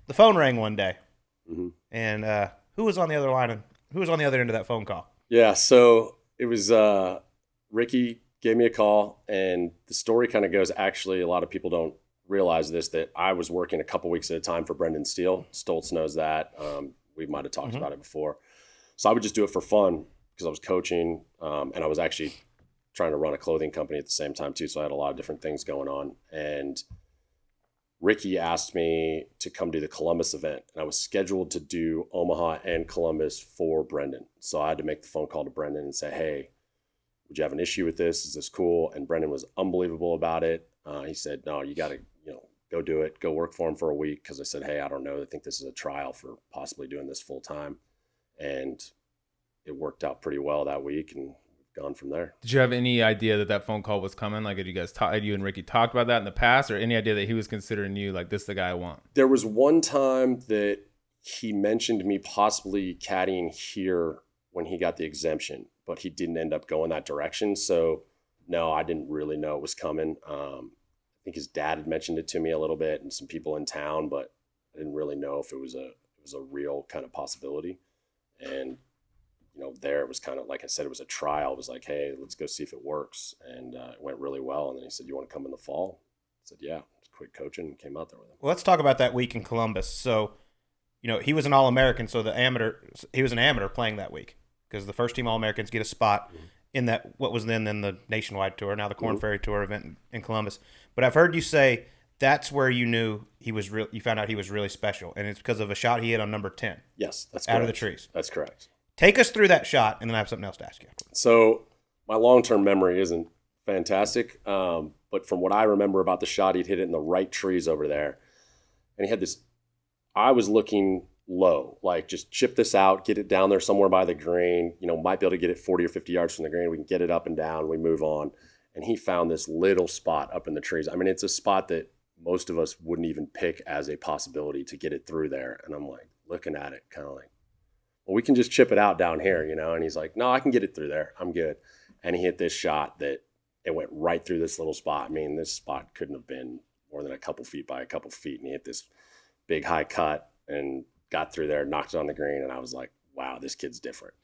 the phone rang one day, Mm-hmm. and who was on the other line? And who was on the other end of that phone call? Yeah, so it was Rickie gave me a call, and the story kind of goes, actually, a lot of people don't realize this, that I was working a couple weeks at a time for Brendan Steele. Stoltz knows that. We might have talked about it before. So I would just do it for fun because I was coaching, and I was actually trying to run a clothing company at the same time too. So I had a lot of different things going on. And Rickie asked me to come do the Columbus event, and I was scheduled to do Omaha and Columbus for Brendan. So I had to make the phone call to Brendan and say, hey, would you have an issue with this? Is this cool? And Brendan was unbelievable about it. He said, no, you got to, go do it. Go work for him for a week. Because I said, hey, I don't know. I think this is a trial for possibly doing this full time. And it worked out pretty well that week, and we've gone from there. Did you have any idea that phone call was coming? Like, had you and Rickie talked about that in the past, or any idea that he was considering you like, this is the guy I want? There was one time that he mentioned me possibly caddying here when he got the exemption, but he didn't end up going that direction. So no, I didn't really know it was coming. I think his dad had mentioned it to me a little bit and some people in town, but I didn't really know if it was a real kind of possibility. And there it was kind of, like I said, it was a trial. It was like, hey, let's go see if it works. And it went really well. And then he said, you want to come in the fall? I said, yeah. Quit coaching and came out there with him. Well, let's talk about that week in Columbus. So, he was an All-American, so he was an amateur playing that week because the first team All-Americans get a spot in that, what was then the Nationwide Tour, now the Korn Ferry Tour event in Columbus. But I've heard you say that's where you knew he was real. You found out he was really special, and it's because of a shot he hit on number 10. Yes, that's correct. Out of the trees. That's correct. Take us through that shot, and then I have something else to ask you. So my long-term memory isn't fantastic, but from what I remember about the shot, he'd hit it in the right trees over there. And he had this, I was looking low, like just chip this out, get it down there somewhere by the green, might be able to get it 40 or 50 yards from the green. We can get it up and down, we move on. And he found this little spot up in the trees. I mean, it's a spot that most of us wouldn't even pick as a possibility to get it through there. And I'm like, looking at it, kind of like, well, we can just chip it out down here, And he's like, no, I can get it through there. I'm good. And he hit this shot that it went right through this little spot. I mean, this spot couldn't have been more than a couple feet by a couple feet. And he hit this big high cut and got through there, knocked it on the green. And I was like, wow, this kid's different.